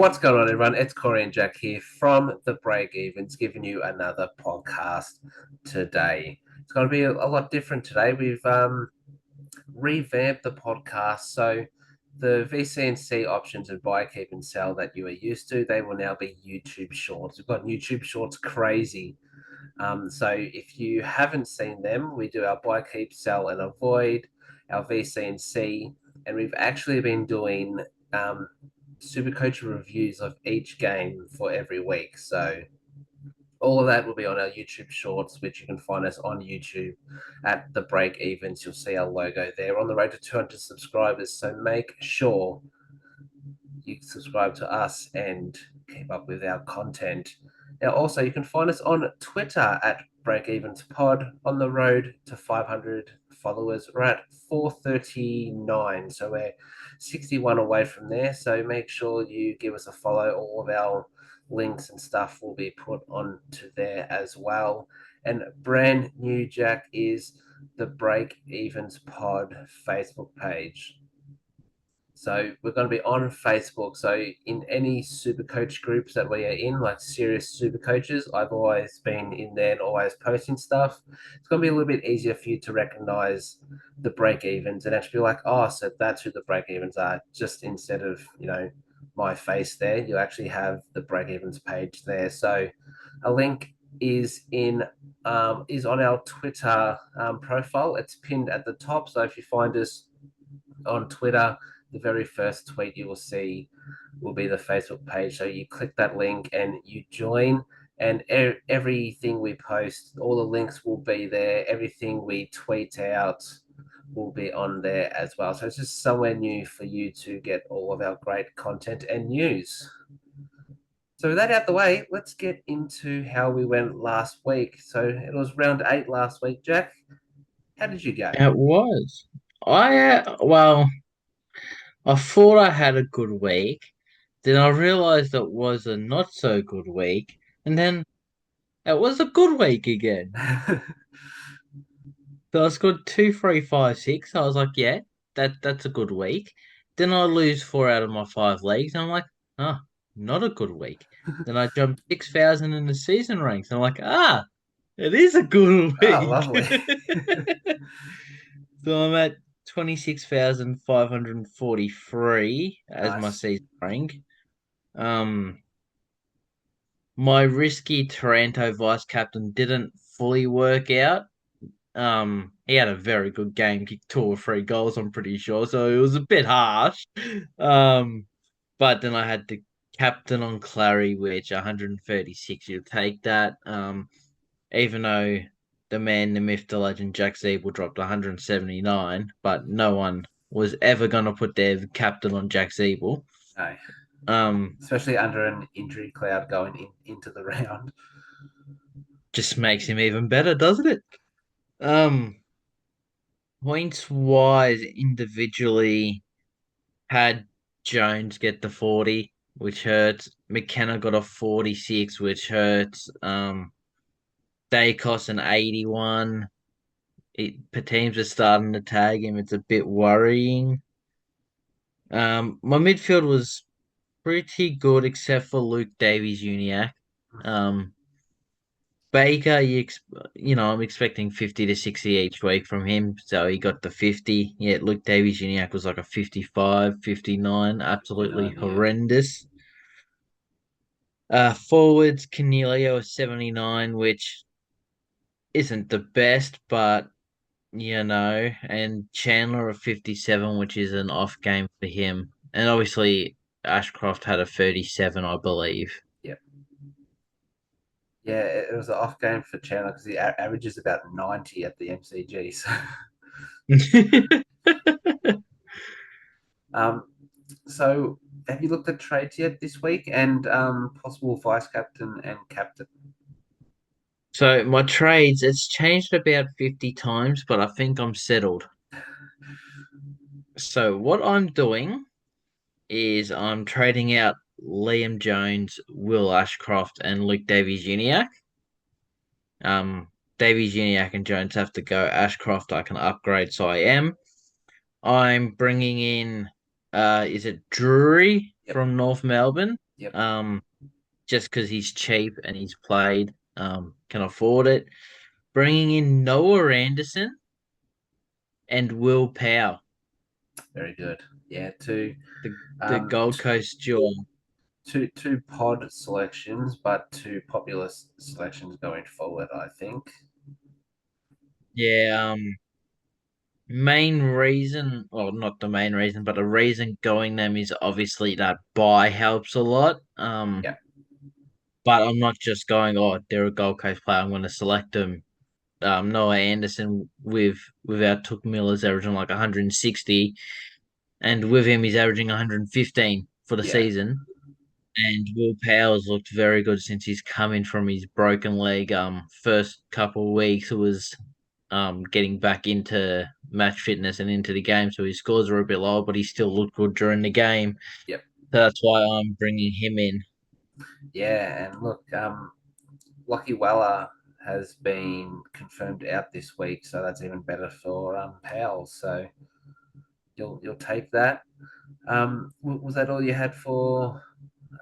What's going on, everyone? It's Corey and Jack here from the Breakevens, giving you another podcast today. It's going to be a lot different today. We've revamped the podcast, so the VCNC options and buy, keep, and sell that you are used to, they will now be YouTube Shorts. We've got YouTube Shorts crazy. So if you haven't seen them, we do our buy, keep, sell, and avoid, our VCNC, and we've actually been doing Supercoach reviews of each game for every week. So all of that will be on our YouTube Shorts, which you can find us on YouTube at the Break Evens. You'll see our logo there. We're on the road to 200 subscribers, so make sure you subscribe to us and keep up with our content. Now, also, you can find us on Twitter at BreakEvensPod, on the road to 500 followers. We're at 439, so we're 61 away from there. So make sure you give us a follow. All of our links and stuff will be put onto there as well. And brand new, Jack, is the Break Evens Pod Facebook page. So we're going to be on Facebook. So in any super coach groups that we are in, like serious super coaches, I've always been in there and always posting stuff. It's going to be a little bit easier for you to recognize the break evens and actually be like, oh, so that's who the break evens are. Just instead of, my face there, you actually have the break evens page there. So a link is on our Twitter profile. It's pinned at the top. So if you find us on Twitter, the very first tweet you will see will be the Facebook page. So you click that link and you join, and everything we post, all the links will be there. Everything we tweet out will be on there as well. So it's just somewhere new for you to get all of our great content and news. So with that out the way, let's get into how we went last week. So it was round 8 last week, Jack. How did you go? It was. I thought I had a good week. Then I realized it was a not so good week. And then it was a good week again. So I scored 2, 3, 5, 6. I was like, yeah, that's a good week. Then I lose 4 out of my 5 leagues. And I'm like, oh, not a good week. Then I jumped 6,000 in the season ranks. And I'm like, it is a good Oh, week. lovely. So I'm at 26,543 as my Nice. season rank. Um, my risky Taranto vice captain didn't fully work out. He had a very good game, kicked 2 or 3 goals, I'm pretty sure, so it was a bit harsh. Um, but then I had the captain on Clary, which 136, you'll take that. Even though the man, the myth, the legend, Jack Zeeble dropped 179, but no one was ever going to put their captain on Jack Zeeble. No. Um, Especially under an injury cloud going into the round. just makes him even better, doesn't it? Um, Points wise, individually, had Jones get the 40, which hurts. McKenna got a 46, which hurts. Dacos an 81. Teams are starting to tag him. It's a bit worrying. My midfield was pretty good except for Luke Davies Uniac. Um, Baker, I'm expecting 50 to 60 each week from him, so he got the 50. Yeah, Luke Davies Uniac was like a 55, 59, absolutely 59, yeah. horrendous. Forwards, Cornelio a 79, which isn't the best, but and Chandler a 57, which is an off game for him. And obviously, Ashcroft had a 37, I believe. Yep. Yeah, it was an off game for Chandler because he averages about 90 at the MCG. So, um, so have you looked at trades yet this week and possible vice captain and captain? So my trades, it's changed about 50 times, but I think I'm settled. So what I'm doing is I'm trading out Liam Jones, Will Ashcroft, and Luke Davies Uniacke. Davies Uniacke and Jones have to go. Ashcroft I can upgrade, so I am. I'm bringing in is it Drury Yep. from North Melbourne? Yep. Um, just because he's cheap and he's played, can afford it. Bringing in Noah Anderson and Will Power, Very good. Yeah. Two the um Gold Coast duo. two pod selections, but two popular selections going forward. I think. Yeah, main reason, well, not the main reason, but the reason going them is obviously that buy helps a lot. Yeah. But I'm not just going, oh, they're a Gold Coast player. I'm going to select them. Noah Anderson with our Took Miller's averaging like 160, and with him he's averaging 115 for the Yeah. season. And Will Powers looked very good since he's coming from his broken leg. First couple of weeks it was getting back into match fitness and into the game, so his scores were a bit lower, but he still looked good during the game. Yep. So that's why I'm bringing him in. Yeah. And look, Lockie Weller has been confirmed out this week, so that's even better for Powell. So you'll take that. Was that all you had for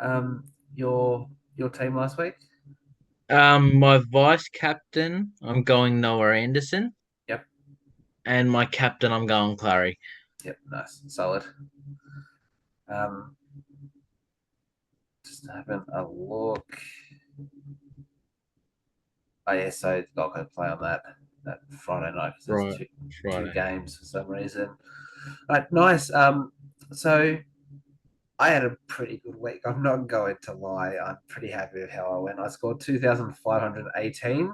um, your your team last week? My vice captain, I'm going Noah Anderson, Yep. and my captain, I'm going Clary. Yep. Nice. Solid. Um, just having a look. Oh yeah, so Gold Coast play on that Friday night because there's Right, two Friday. games for some reason. Nice. So I had a pretty good week. I'm not going to lie. I'm pretty happy with how I went. I scored 2,518,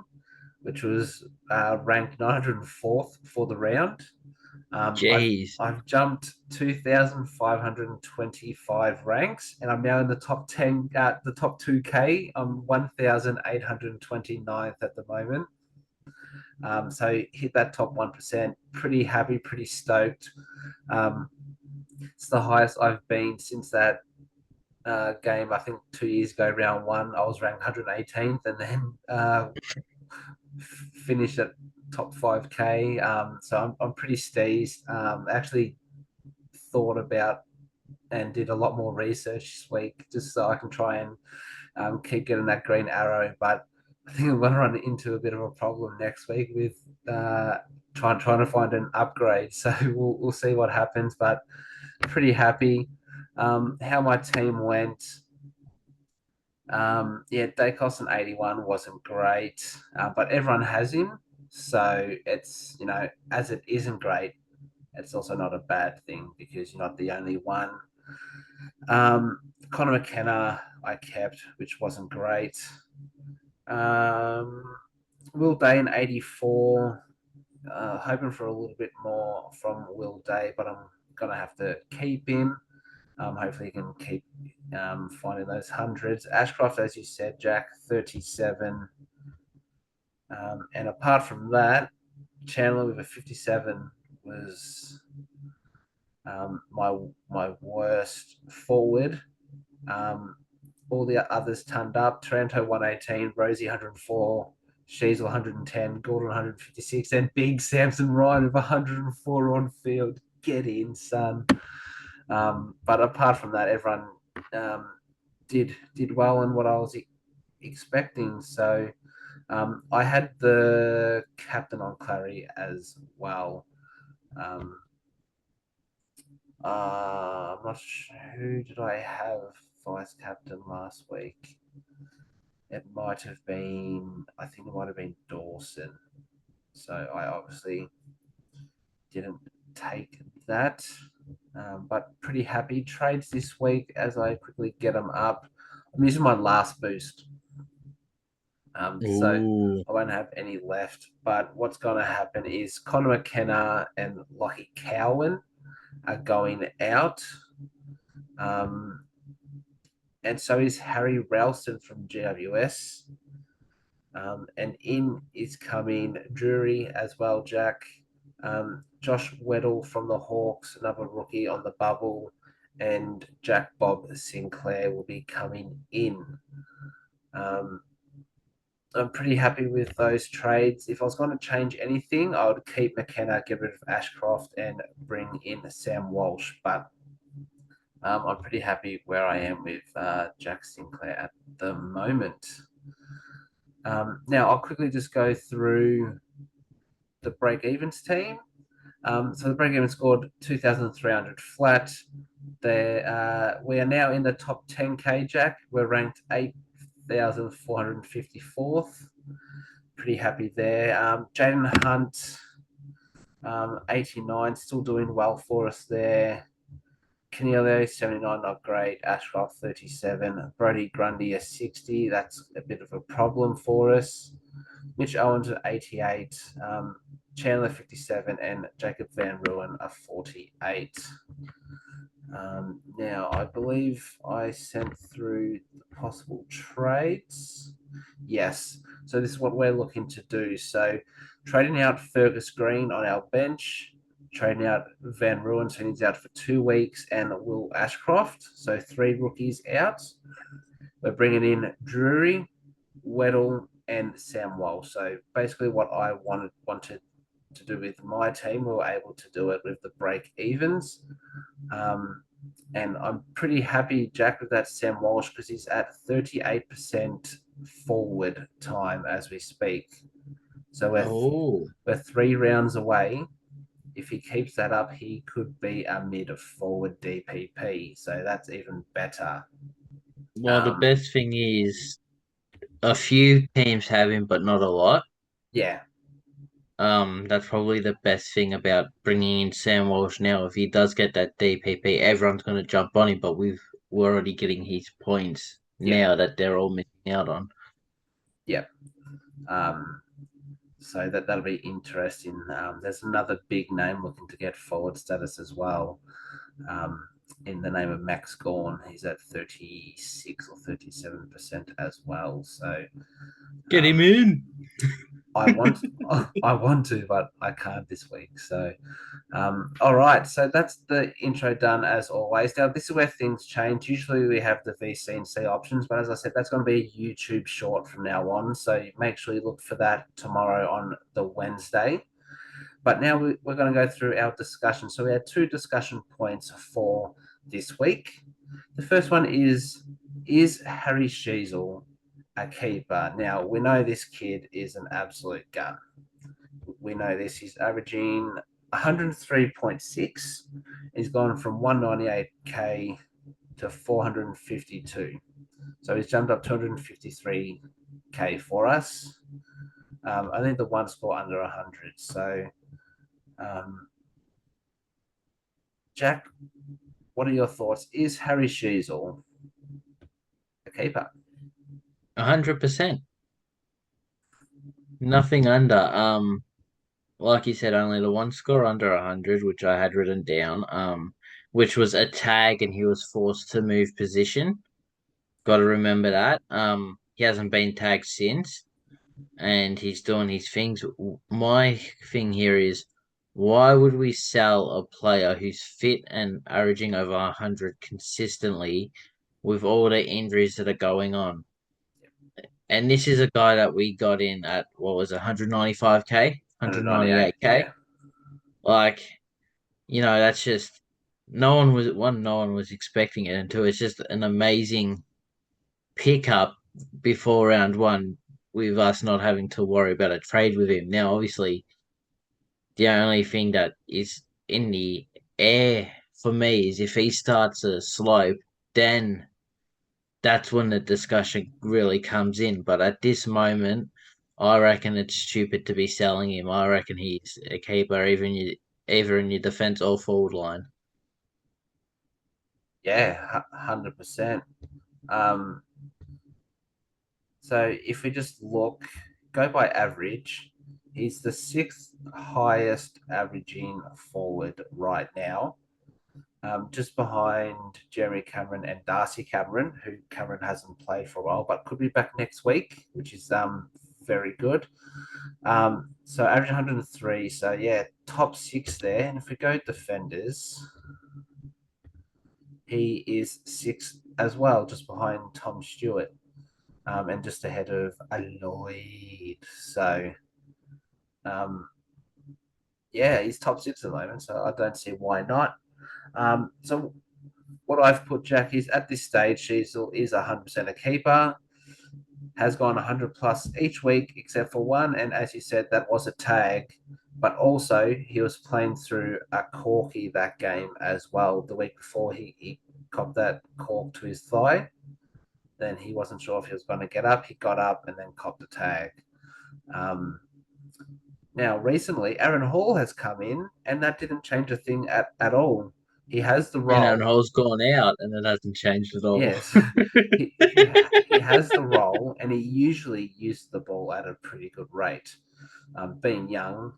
which was ranked 904th for the round. Jeez, I've jumped 2,525 ranks, and I'm now in the top 10, the top 2K. I'm 1,829th at the moment. So hit that top 1%. Pretty happy, pretty stoked. Um, it's the highest I've been since that game. I think 2 years ago, round one, I was ranked 118th, and then finished at top 5K. So I'm pretty steezed. Actually thought about and did a lot more research this week just so I can try and keep getting that green arrow. But I think I'm going to run into a bit of a problem next week with trying to find an upgrade. So we'll see what happens. But pretty happy how my team went. Yeah, Dacos in 81 wasn't great, but everyone has him. So it's, as it isn't great, it's also not a bad thing because you're not the only one. Um, Connor McKenna, I kept, which wasn't great. Um, Will Day in 84, hoping for a little bit more from Will Day, but I'm going to have to keep him. Hopefully, he can keep finding those hundreds. Ashcroft, as you said, Jack, 37. And apart from that, Chandler with a 57 was my worst forward. Um, all the others turned up. Taranto 118, Rosie 104, Sheasel 110, Gordon 156, and Big Samson Ryan with 104 on field. Get in, son. But apart from that, everyone um, did well in what I was expecting. So I had the captain on Clary as well. Um, I'm not sure who did I have vice captain last week. It might have been, I think it might have been Dawson. So I obviously didn't take that, but pretty happy. Trades this week as I quickly get them up. I'm using my last boost, so ooh, I won't have any left. But what's going to happen is Connor McKenna and Lockie Cowan are going out. Um, and so is Harry Ralston from GWS. And in is coming Drury as well, Jack. Josh Weddle from the Hawks, another rookie on the bubble, and Jack Bob Sinclair will be coming in. Um, I'm pretty happy with those trades. If I was going to change anything, I would keep McKenna, get rid of Ashcroft, and bring in Sam Walsh. But I'm pretty happy where I am with Jack Sinclair at the moment. Now, I'll quickly just go through the Breakevens team. So the Breakevens scored 2,300 flat. We are now in the top 10K, Jack. We're ranked 8,454th. Pretty happy there. Jaden Hunt, 89, still doing well for us there. Canelio, 79, not great. Ashcroft, 37. Brody Grundy, a 60. That's a bit of a problem for us. Mitch Owens, 88. Chandler, 57. And Jacob Van Ruin, a 48. Now, I believe I sent through the possible trades. Yes. So this is what we're looking to do. So trading out Fergus Green on our bench, trading out Van Ruin, so he's out for 2 weeks, and Will Ashcroft. So three rookies out. We're bringing in Drury, Weddle, and Sam Wall. So basically what I wanted to do with my team, we were able to do it with the break evens. And I'm pretty happy, Jack, with that Sam Walsh because he's at 38% forward time as we speak. So Oh, we're 3 rounds away. If he keeps that up, he could be a mid forward DPP. So that's even better. well, the Um, best thing is a few teams have him, but not a lot. yeah, That's probably the best thing about bringing in Sam Walsh now. If he does get that DPP, everyone's going to jump on him, but we're already getting his points yeah, now that they're all missing out on. yeah. Um, so that'll be interesting. There's another big name looking to get forward status as well. Um, in the name of Max Gorn, he's at 36 or 37% as well. So Get him um, in. I want I want to, but I can't this week. So all right, so that's the intro done as always. Now this is where things change. Usually we have the VC and C options, but as I said, that's going to be a YouTube short from now on. So make sure you look for that tomorrow on the Wednesday. But now we're going to go through our discussion. So we had two discussion points for this week. The first one is Harry Sheasel a keeper? Now we know this kid is an absolute gun. We know this. He's averaging 103.6. He's gone from 198K to 452. So he's jumped up 253K for us. I think the one score under 100. So, um, Jack, what are your thoughts? Is Harry Sheasel a keeper? 100%. Nothing under. Like you said, only the one score under 100, which I had written down. Which was a tag, and he was forced to move position. Got to remember that. He hasn't been tagged since, and he's doing his things. My thing here is, why would we sell a player who's fit and averaging over 100 consistently with all the injuries that are going on? And this is a guy that we got in at what was it, 195K, 198. 198K. Yeah, Like, that's just no one was expecting it, and two, it's just an amazing pickup before round one with us not having to worry about a trade with him. Now, obviously, the only thing that is in the air for me is if he starts a slope, then that's when the discussion really comes in. But at this moment, I reckon it's stupid to be selling him. I reckon he's a keeper, either in your defense or forward line. yeah, 100%. Um, So if we just go by average, he's the sixth highest averaging forward right now, just behind Jeremy Cameron and Darcy Cameron, who Cameron hasn't played for a while, but could be back next week, which is very good. So average 103. So yeah, top six there. And if we go defenders, he is sixth as well, just behind Tom Stewart. And just ahead of Lloyd. So, um, yeah, he's top six at the moment, so I don't see why not. So, what I've put, Jack, is at this stage, Sheasel is 100% a keeper, has gone 100 plus each week except for one. And as you said, that was a tag. But also, he was playing through a corky that game as well. The week before, he copped that cork to his thigh. Then he wasn't sure if he was going to get up. He got up and then copped a tag. Um, Now, recently, Aaron Hall has come in, and that didn't change a thing at all. He has the And Aaron role. Hall's gone out, and it hasn't changed at all. Yes, he has the role, and he usually uses the ball at a pretty good rate. Being young,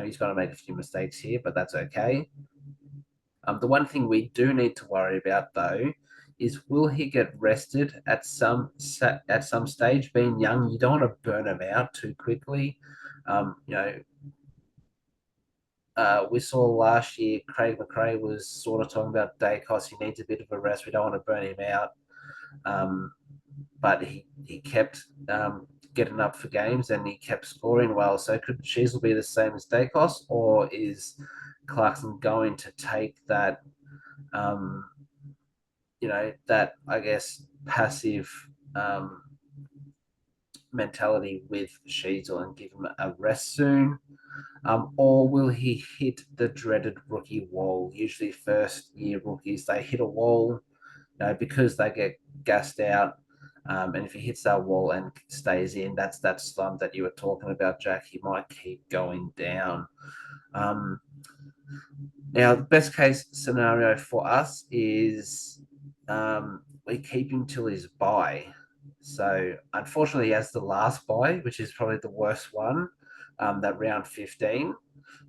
he's going to make a few mistakes here, but that's okay. The one thing we do need to worry about, though, is will he get rested at some stage? Being young, you don't want to burn him out too quickly. Um, you know, we saw last year Craig McRae was sort of talking about Dacos. He needs a bit of a rest. We don't want to burn him out. But he kept getting up for games and he kept scoring well. So could Sheasel be the same as Dacos, or is Clarkson going to take that, um, that I guess passive um, mentality with Sheasel and give him a rest soon? Or will he hit the dreaded rookie wall? Usually, first year rookies they hit a wall, because they get gassed out. And if he hits that wall and stays in, that's that slump that you were talking about, Jack. He might keep going down. Um, Now, the best case scenario for us is we keep him till his bye. So, unfortunately, he has the last bye, which is probably the worst one, that round 15.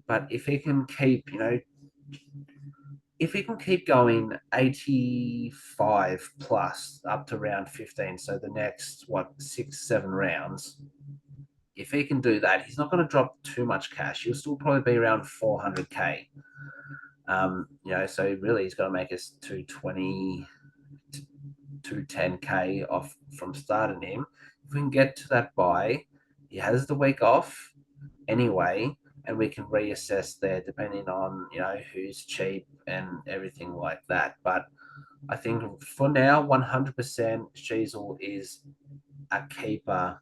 But if he can keep going 85 plus up to round 15, so the next, 6, 7 rounds, if he can do that, he's not going to drop too much cash. He'll still probably be around 400K. So really he's got to make us 220, 210K off from starting him. If we can get to that buy, he has the week off anyway, and we can reassess there depending on who's cheap and everything like that. But I think for now, 100% Sheasel is a keeper,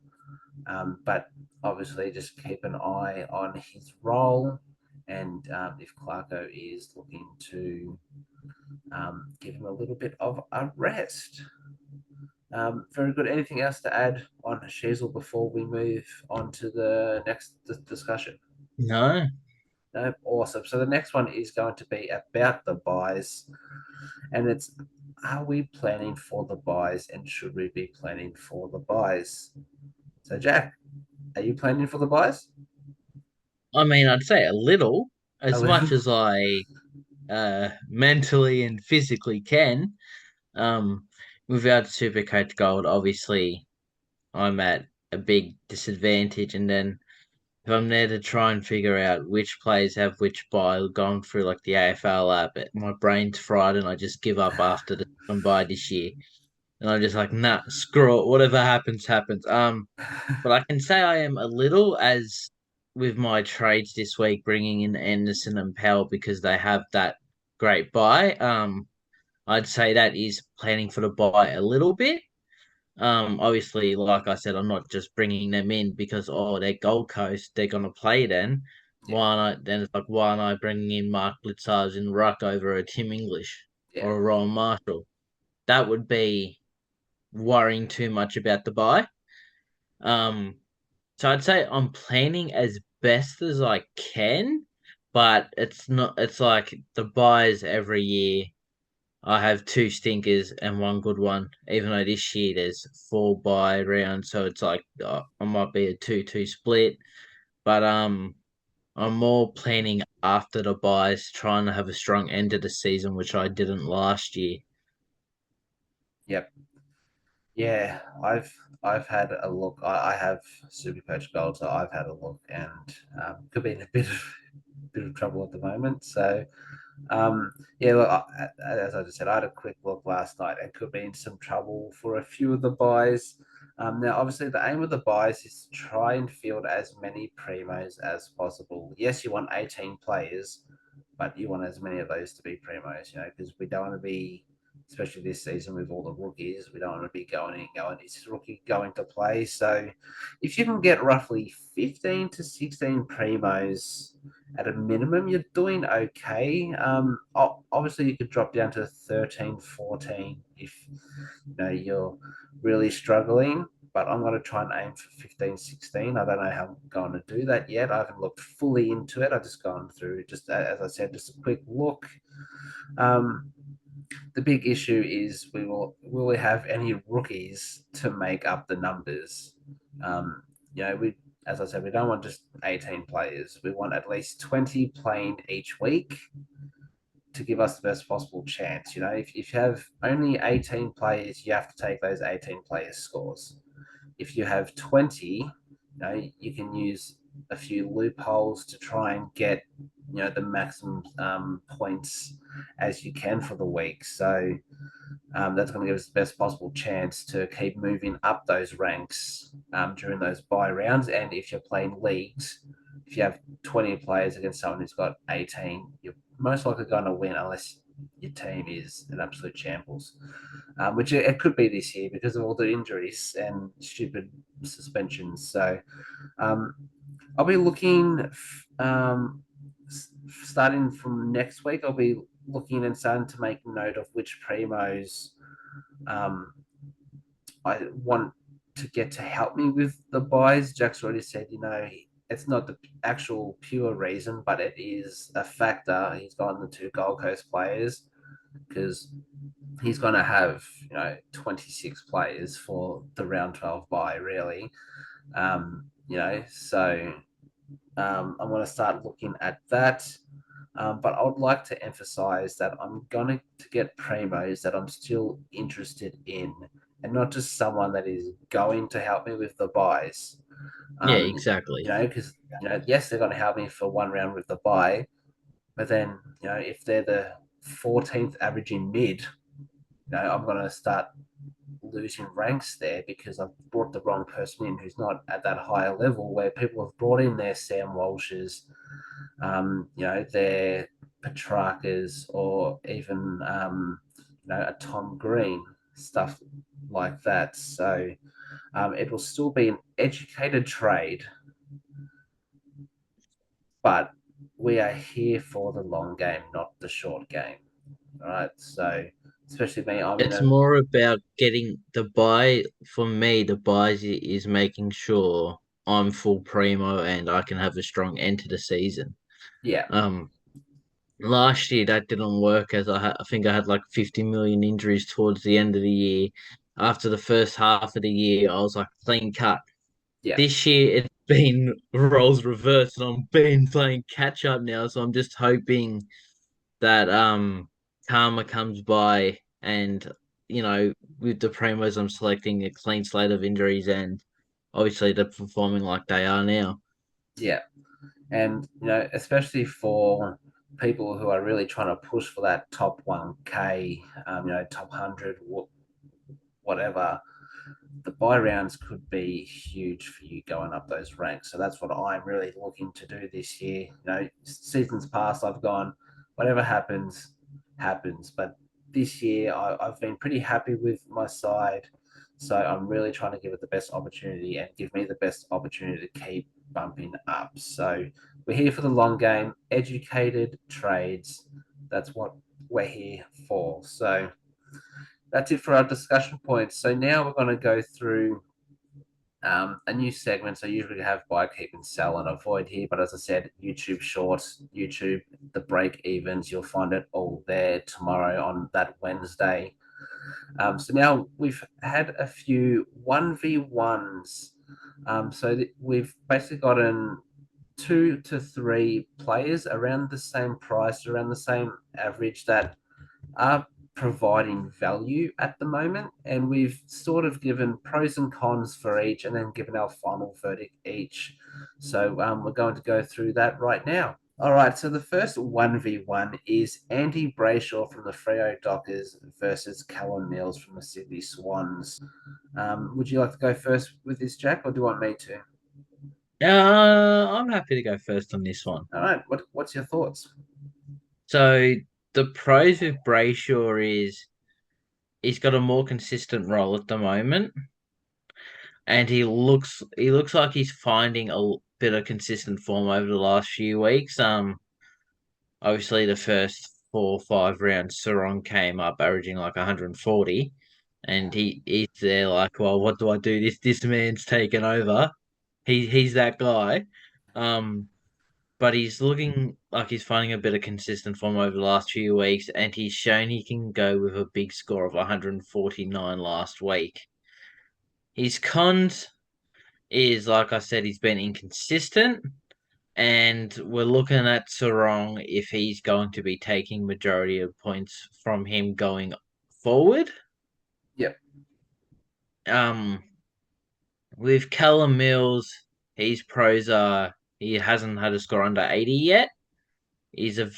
but obviously just keep an eye on his role, and if Clarko is looking to give him a little bit of a rest. Very good. Anything else to add on Sheasel before we move on to the next discussion? No, No, awesome. So the next one is going to be about the buys, and it's, are we planning for the buys and should we be planning for the buys? So Jack, are you planning for the buys? I mean I'd say a little, A as little. much as I mentally and physically can. Without Supercoach Gold, obviously I'm at a big disadvantage, and then if I'm there to try and figure out which players have which buy, going through like the AFL app, my brain's fried and I just give up after the second buy this year. And I'm just like, nah, screw it. Whatever happens, happens. But I can say I am a little, as with my trades this week, bringing in Anderson and Powell because they have that great buy. I'd say that is planning for the buy a little bit. Obviously, like I said, I'm not just bringing them in because they're Gold Coast, they're gonna play then. Yeah, Why not? Then it's like, why not bringing in Mark Blitzars and Ruck over a Tim English yeah, or a Ryan Marshall? That would be worrying too much about the buy. Um, so I'd say I'm planning as best as I can, but it's not. It's like the buys every year. I have two stinkers and one good one. Even though this year there's four buy rounds, so it's like I might be a 2-2 split. But I'm more planning after the buys, trying to have a strong end of the season, which I didn't last year. yep, yeah. I've had a look. I have Supercoach Gold, so I've had a look, and could be in a bit of trouble at the moment. So yeah, look, as I just said, I had a quick look last night and could be in some trouble for a few of the buys. Now, obviously, the aim of the buys is to try and field as many primos as possible. Yes, you want 18 players, but you want as many of those to be primos, because we don't want to be especially this season with all the rookies. We don't want to be going and going, is this rookie going to play? So if you can get roughly 15 to 16 primos at a minimum, you're doing okay. Obviously, you could drop down to 13, 14 if you're really struggling. But I'm going to try and aim for 15, 16. I don't know how I'm going to do that yet. I haven't looked fully into it. I've just gone through, just as I said, just a quick look. Um, the big issue is will we have any rookies to make up the numbers? Um, we as I said, we don't want just 18 players. We want at least 20 playing each week to give us the best possible chance. If you have only 18 players, you have to take those 18 players' scores. If you have 20, you can use a few loopholes to try and get the maximum points as you can for the week. So that's going to give us the best possible chance to keep moving up those ranks during those buy rounds. And if you're playing leagues, if you have 20 players against someone who's got 18, you're most likely going to win unless your team is an absolute shambles, which it could be this year because of all the injuries and stupid suspensions. So um, I'll be looking, starting from next week, I'll be looking and starting to make note of which primos um, I want to get to help me with the buys. Jack's already said, it's not the actual pure reason, but it is a factor. He's gone the two Gold Coast players because he's going to have 26 players for the round 12 buy, really. So I want to start looking at that. But I would like to emphasize that I'm going to get primos that I'm still interested in, and not just someone that is going to help me with the buys. Yeah, exactly. Because yes, they're going to help me for one round with the buy, but then if they're the 14th averaging mid, I'm going to start losing ranks there because I've brought the wrong person in who's not at that higher level where people have brought in their Sam Walshes, their Petrarchas, or even a Tom Green, stuff like that. So it will still be an educated trade, but we are here for the long game, not the short game. All right. So especially me, I'm in It's a more about getting the buy. For me, the buy is making sure I'm full primo and I can have a strong end to the season. yeah, Um, Last year that didn't work as I think I had like 50 million injuries towards the end of the year. After the first half of the year, I was like clean cut. yeah, This year it's been roles reversed and I'm been playing catch up now, so I'm just hoping that karma comes by and with the primos I'm selecting a clean slate of injuries and obviously they're performing like they are now. yeah. And especially for people who are really trying to push for that top 1K, top 100, whatever, the buy rounds could be huge for you going up those ranks. So that's what I'm really looking to do this year. Seasons past, I've gone, whatever happens, happens. But this year, I've been pretty happy with my side. So I'm really trying to give it the best opportunity and give me the best opportunity to keep bumping up. So we're here for the long game, educated trades. That's what we're here for. So that's it for our discussion points. So now we're going to go through a new segment. So usually we have buy, keep, and sell and avoid here. But as I said, YouTube Shorts, YouTube, the break evens, you'll find it all there tomorrow on that Wednesday. So now we've had a few 1v1s. We've basically gotten 2 to 3 players around the same price, around the same average that are providing value at the moment. And we've sort of given pros and cons for each and then given our final verdict each. So we're going to go through that right now. All right, so the first 1v1 is Andy Brayshaw from the Freo Dockers versus Callum Mills from the Sydney Swans. Would you like to go first with this, Jack, or do you want me to? I'm happy to go first on this one. All right, what's your thoughts? So the pros with Brayshaw is he's got a more consistent role at the moment, and he looks like he's finding bit of consistent form over the last few weeks. Obviously the first 4 or 5 rounds, Sarong came up averaging like 140, and he's there like, well, what do I do? This man's taken over. He's that guy. Um, but he's looking like he's finding a bit of consistent form over the last few weeks, and he's shown he can go with a big score of 149 last week. His cons is, like I said, he's been inconsistent, and we're looking at Sarong if he's going to be taking majority of points from him going forward. Yep, Um, with Callum Mills, his pros are he hasn't had a score under 80 yet. He's a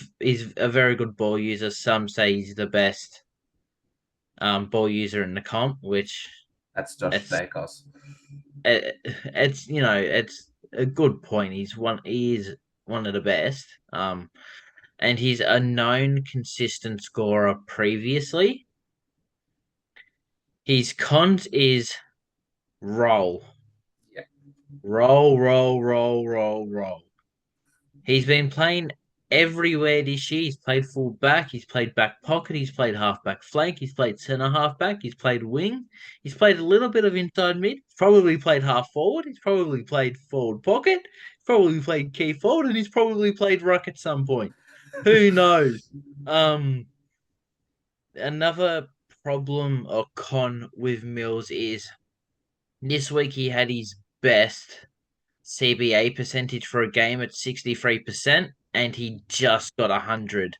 very good ball user. Some say he's the best ball user in the comp, which that's Josh it's Dacos. it's a good point. He is one of the best. And he's a known consistent scorer previously. His cons is roll, Yeah, roll, roll, roll, roll, roll. He's been playing everywhere this year. He's played full back, he's played back pocket, he's played half back flank, he's played centre half back, he's played wing, he's played a little bit of inside mid, probably played half forward, he's probably played forward pocket, he's probably played key forward, and he's probably played ruck at some point. Who knows? Um, Another problem or con with Mills is this week he had his best CBA percentage for a game at 63%, and he just got 100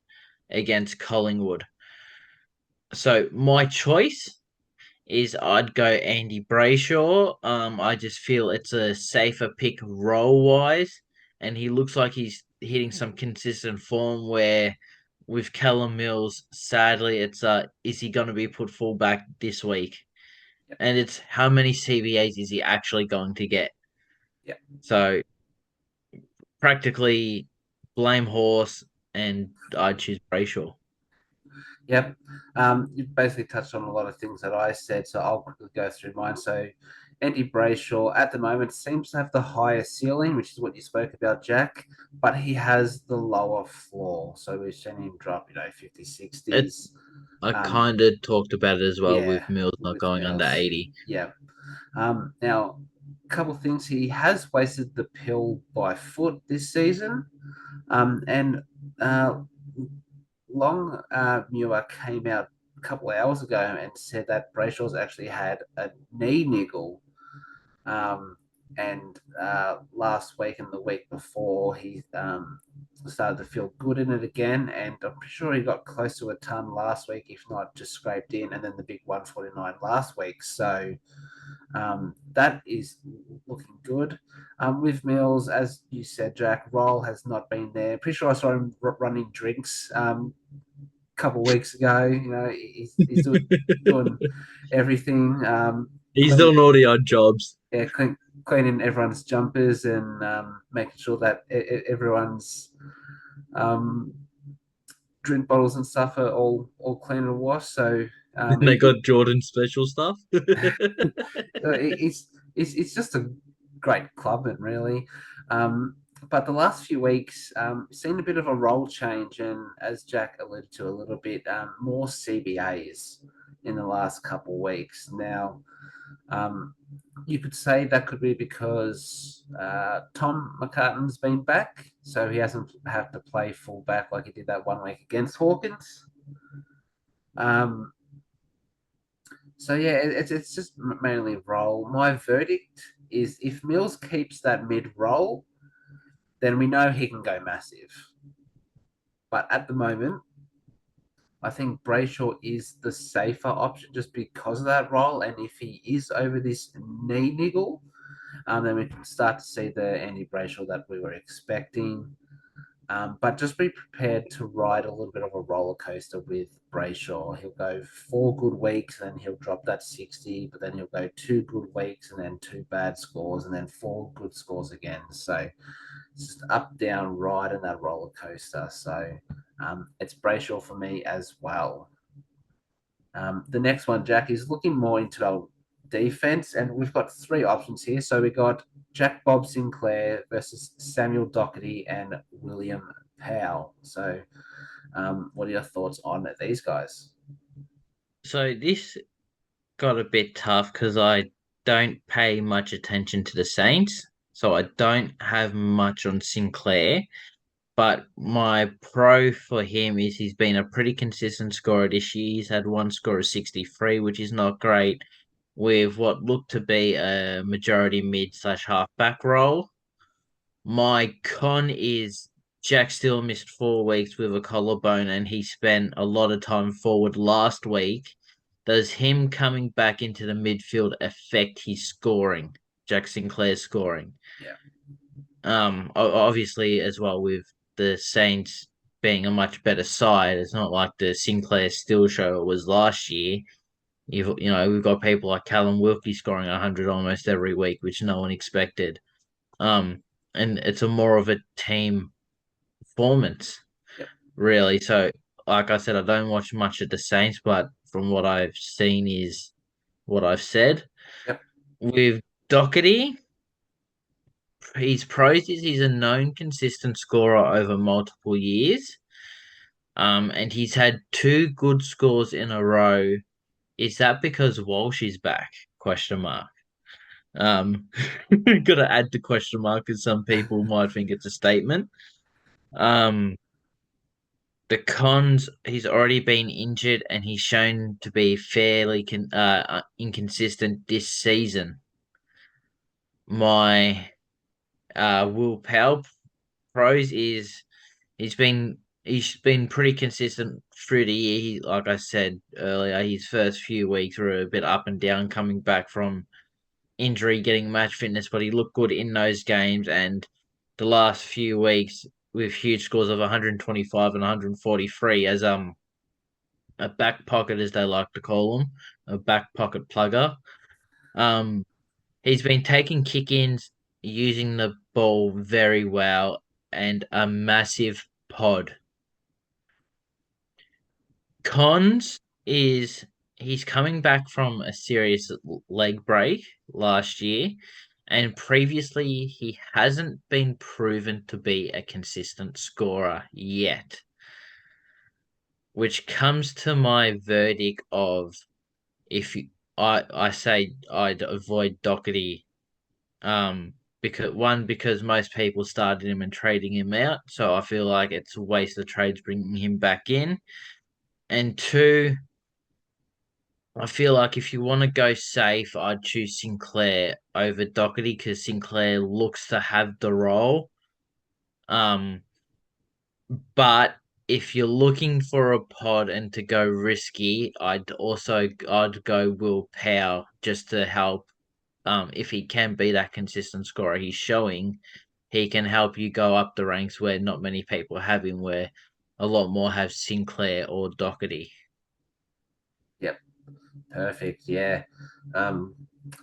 against Collingwood. So my choice is I'd go Andy Brayshaw. I just feel it's a safer pick role wise, and he looks like he's hitting some consistent form where with Callum Mills, sadly, it's is he going to be put full back this week? yep, And it's how many CBAs is he actually going to get? yep. So practically blame horse, and I'd choose Brayshaw. Yep. You've basically touched on a lot of things that I said, so I'll quickly go through mine. So, Andy Brayshaw at the moment seems to have the higher ceiling, which is what you spoke about, Jack, but he has the lower floor. So, we've seen him drop, 50s, It 60s. I Um, kind of talked about it as well yeah, with Mills not with going under Mills. 80. Yeah. Now, a couple of things. He has wasted the pill by foot this season. And uh, Long Muir came out a couple of hours ago and said that Brayshaw's actually had a knee niggle. Um, and last week and the week before, he started to feel good in it again. And I'm pretty sure he got close to a ton last week, if not just scraped in. And then the big 149 last week. So that is looking good. With Mills, as you said, Jack, Roll has not been there. Pretty sure I saw him running drinks a couple of weeks ago. He's doing everything. He's Clean, doing all the odd jobs. yeah, cleaning everyone's jumpers and making sure that everyone's um, drink bottles and stuff are all clean and washed. So They got Jordan special stuff. it's just a great clubman, really. But the last few weeks, seen a bit of a role change, and as Jack alluded to a little bit, more CBAs in the last couple of weeks. Now, um, you could say that could be because Tom McCartan's been back, so he hasn't had to play full back like he did that one week against Hawkins. Um, So yeah, it's just mainly roll. My verdict is if Mills keeps that mid roll, then we know he can go massive. But at the moment, I think Brayshaw is the safer option just because of that roll. And if he is over this knee niggle, then we can start to see the Andy Brayshaw that we were expecting. But just be prepared to ride a little bit of a roller coaster with Brayshaw. He'll go 4 good weeks, and then he'll drop that 60, but then he'll go 2 good weeks, and then 2 bad scores, and then 4 good scores again. So it's just up, down, ride in that roller coaster. So it's Brayshaw for me as well. The next one, Jack, is looking more into our defense, and we've got three options here. So we got Jack Bob Sinclair versus Samuel Doherty and William Powell. So, what are your thoughts on these guys? So this got a bit tough because I don't pay much attention to the Saints, so I don't have much on Sinclair. But my pro for him is he's been a pretty consistent scorer this year. He's had one score of 63, which is not great, with what looked to be a majority mid slash halfback role. My con is Jack still missed 4 weeks with a collarbone, and he spent a lot of time forward last week. Does him coming back into the midfield affect his scoring, Jack Sinclair's scoring? Yeah, Obviously as well with the Saints being a much better side. It's not like the Sinclair Still show it was last year. We've got people like Callum Wilkie scoring 100 almost every week, which no one expected. Um, and it's a more of a team performance, yep, really. So, like I said, I don't watch much of the Saints, but from what I've seen is what I've said. yep, With Doherty, his pros is he's a known consistent scorer over multiple years. And he's had two good scores in a row. Is that because Walsh is back? Question mark. Um, got to add the question mark because some people might think it's a statement. Um, the cons, he's already been injured and he's shown to be fairly inconsistent this season. My Will Powell pros is he's been pretty consistent through the year. Like I said earlier, his first few weeks were a bit up and down, coming back from injury, getting match fitness, but he looked good in those games. And the last few weeks with huge scores of 125 and 143 as a back pocket, as they like to call him, a back pocket plugger. Um, he's been taking kick-ins, using the ball very well, and a massive pod. Cons is he's coming back from a serious leg break last year, and previously he hasn't been proven to be a consistent scorer yet, which comes to my verdict of if you, I say I'd avoid Doherty, because most people started him and trading him out, so I feel like it's a waste of trades bringing him back in, and two, I feel like if you want to go safe, I'd choose Sinclair over Doherty because Sinclair looks to have the role. Um, but if you're looking for a pod and to go risky, I'd go Will Power just to help. If he can be that consistent scorer he's showing, he can help you go up the ranks where not many people have him, where a lot more have Sinclair or Doherty. yep. Perfect. Yeah. Um,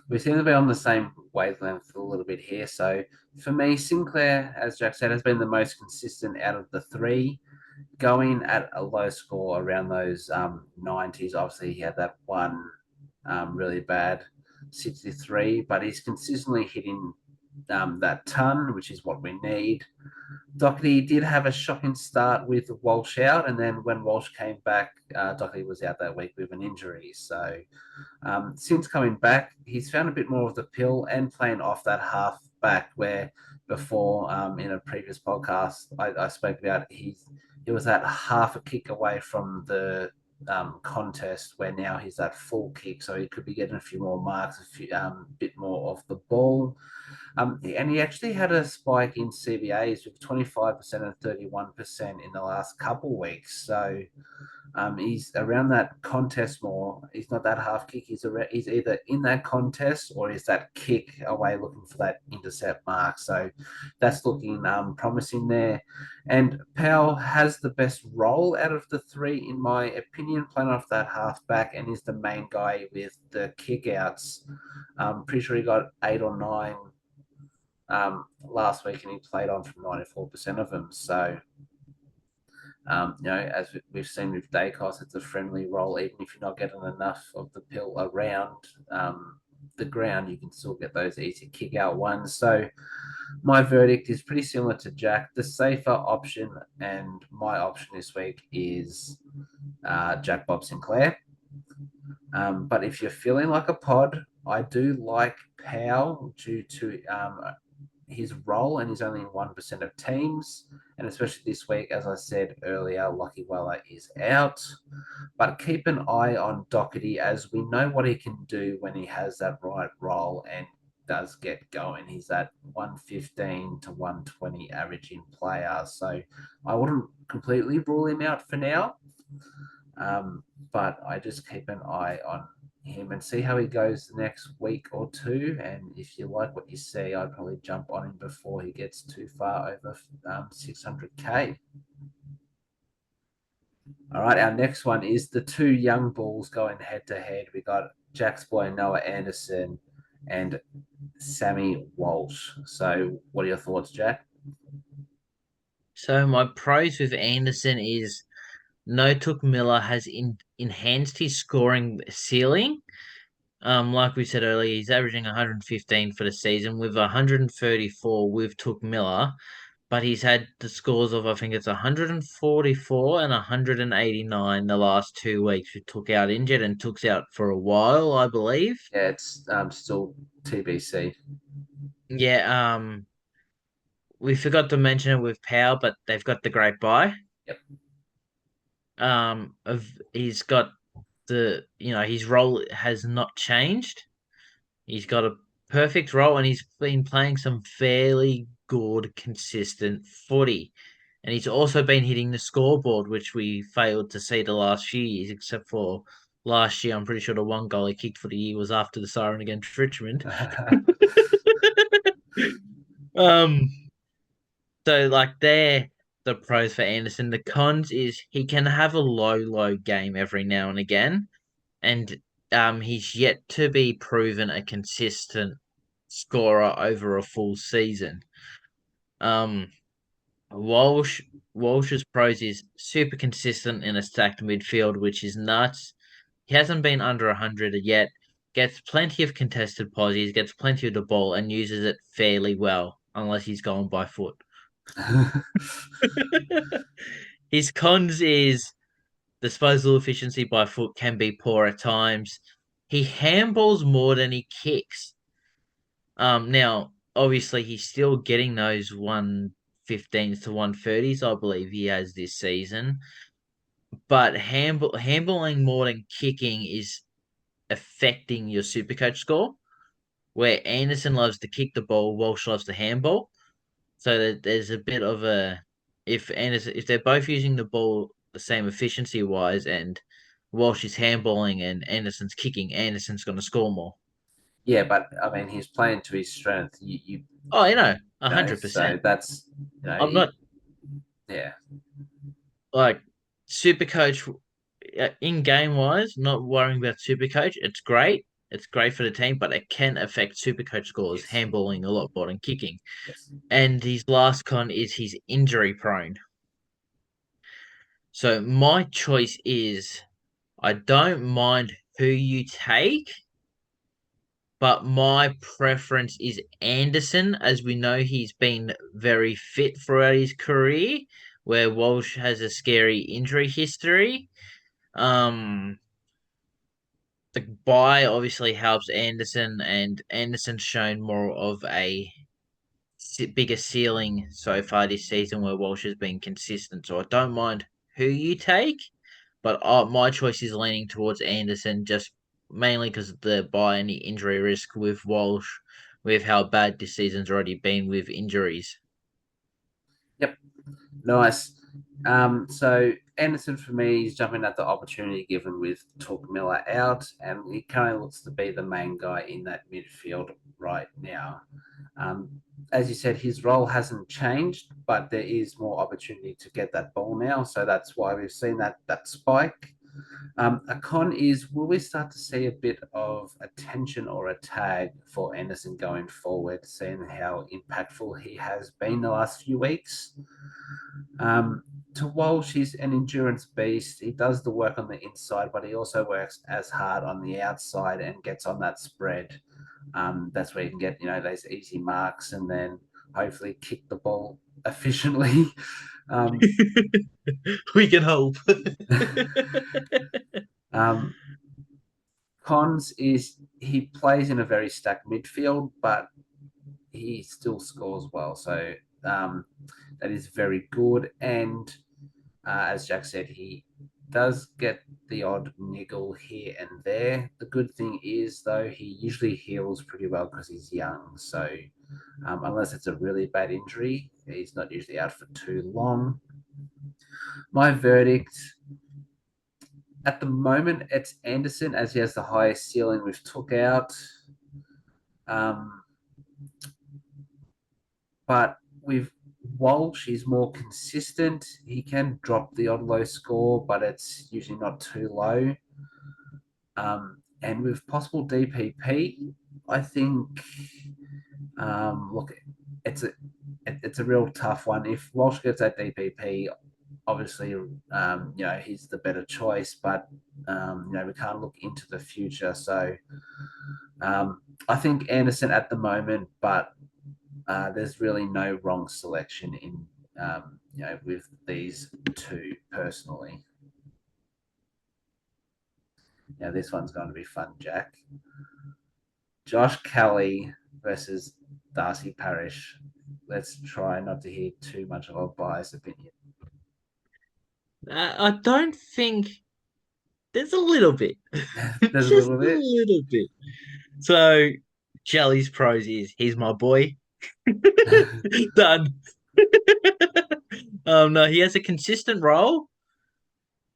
we seem to be on the same wavelength a little bit here. So for me, Sinclair, as Jack said, has been the most consistent out of the three, going at a low score around those 90s. Obviously, he had that one really bad 63, but he's consistently hitting that ton, which is what we need. Doherty did have a shocking start with Walsh out, and then when Walsh came back, Doherty was out that week with an injury. So since coming back, he's found a bit more of the pill and playing off that half back where before in a previous podcast I spoke about he was that half a kick away from the contest where now he's that full kick, so he could be getting a few more marks, a few bit more off the ball. And he actually had a spike in CBAs with 25% and 31% in the last couple weeks. So he's around that contest more. He's not that half kick. He's either in that contest or is that kick away looking for that intercept mark. So that's looking promising there. And Powell has the best role out of the three, in my opinion, playing off that half back and is the main guy with the kick outs. Pretty sure he got 8 or 9 last week and he played on from 94% of them. So As we've seen with Dacos, it's a friendly role. Even if you're not getting enough of the pill around the ground, you can still get those easy kick out ones. So my verdict is pretty similar to Jack. The safer option and my option this week is Jack Bob Sinclair. But if you're feeling like a pod, I do like Powell due to his role, and he's only in 1% of teams. And especially this week, as I said earlier, Lockie Weller is out. But keep an eye on Doherty, as we know what he can do when he has that right role and does get going. He's that 115 to 120 averaging player. So I wouldn't completely rule him out for now. But I just keep an eye on him and see how he goes the next week or two. And if you like what you see, I'd probably jump on him before he gets too far over 600K. All right, our next one is the two young bulls going head to head. We got Jack's boy Noah Anderson and Sammy Walsh. So, what are your thoughts, Jack? So my pros with Anderson is No Took Miller has enhanced his scoring ceiling. Like we said earlier, he's averaging 115 for the season with 134 with Took Miller, but he's had the scores of I think it's 144 and 189 the last 2 weeks. We Took out injured and Took's out for a while, I believe. Yeah, it's still TBC. Yeah, we forgot to mention it with Powell, but they've got the great buy. Yep. He's got his role has not changed. He's got a perfect role, and he's been playing some fairly good, consistent footy. And he's also been hitting the scoreboard, which we failed to see the last few years, except for last year. I'm pretty sure the one goal he kicked for the year was after the siren against Richmond. Um, so like they're the pros for Anderson. The cons is he can have a low game every now and again, and he's yet to be proven a consistent scorer over a full season. Um, Walsh Walsh's pros is super consistent in a stacked midfield, which is nuts. He hasn't been under 100 yet. Gets plenty of contested posies, gets plenty of the ball, and uses it fairly well, unless he's going by foot. His cons is disposal efficiency by foot can be poor at times. He handballs more than he kicks. Now obviously he's still getting those 115s to 130s, I believe he has this season. But handballing more than kicking is affecting your Supercoach score. Where Anderson loves to kick the ball, Walsh loves to handball. So that there's a bit of a if they're both using the ball the same efficiency wise, and Walsh is handballing and Anderson's kicking, Anderson's going to score more. Yeah, but I mean, he's playing to his strength. Oh, a You know, hundred so percent. that's I'm not yeah, like super coach in game wise. Not worrying about super coach. It's great. It's great for the team, but it can affect super coach scores, yes, handballing a lot more than kicking. yes. And his last con is he's injury prone. So my choice is I don't mind who you take, but my preference is Anderson, as we know he's been very fit throughout his career, where Walsh has a scary injury history. Um, the buy obviously helps Anderson, and Anderson's shown more of a bigger ceiling so far this season, where Walsh has been consistent. So I don't mind who you take, but my choice is leaning towards Anderson, just mainly because of the buy and the injury risk with Walsh, with how bad this season's already been with injuries. Yep, nice. So Anderson for me is jumping at the opportunity given with Took Miller out, and he kind of looks to be the main guy in that midfield right now. Um, as you said, his role hasn't changed, but there is more opportunity to get that ball now. So that's why we've seen that spike. A con is will we start to see a bit of attention or a tag for Anderson going forward, seeing how impactful he has been the last few weeks? Um, to Walsh, he's an endurance beast. He does the work on the inside, but he also works as hard on the outside and gets on that spread. That's where you can get, those easy marks and then hopefully kick the ball efficiently. Um, We can hope. um, Cons is he plays in a very stacked midfield, but he still scores well. So um, that is very good. And as Jack said, he does get the odd niggle here and there. The good thing is, though, he usually heals pretty well because he's young. So unless it's a really bad injury, he's not usually out for too long. My verdict at the moment, it's Anderson as he has the highest ceiling we've took out. Um, but with Walsh, he's more consistent. He can drop the odd low score, but it's usually not too low. And with possible DPP, I think look, it's a real tough one. If Walsh gets that DPP, obviously he's the better choice, but we can't look into the future. So I think Anderson at the moment, but there's really no wrong selection in with these two personally. Now this one's going to be fun, Jack. Josh Kelly versus Darcy Parish. Let's try not to hear too much of a biased opinion. I don't think there's a little bit, There's a just little a bit. little bit. So, Jelly's pros is he's my boy. Done. No, he has a consistent role.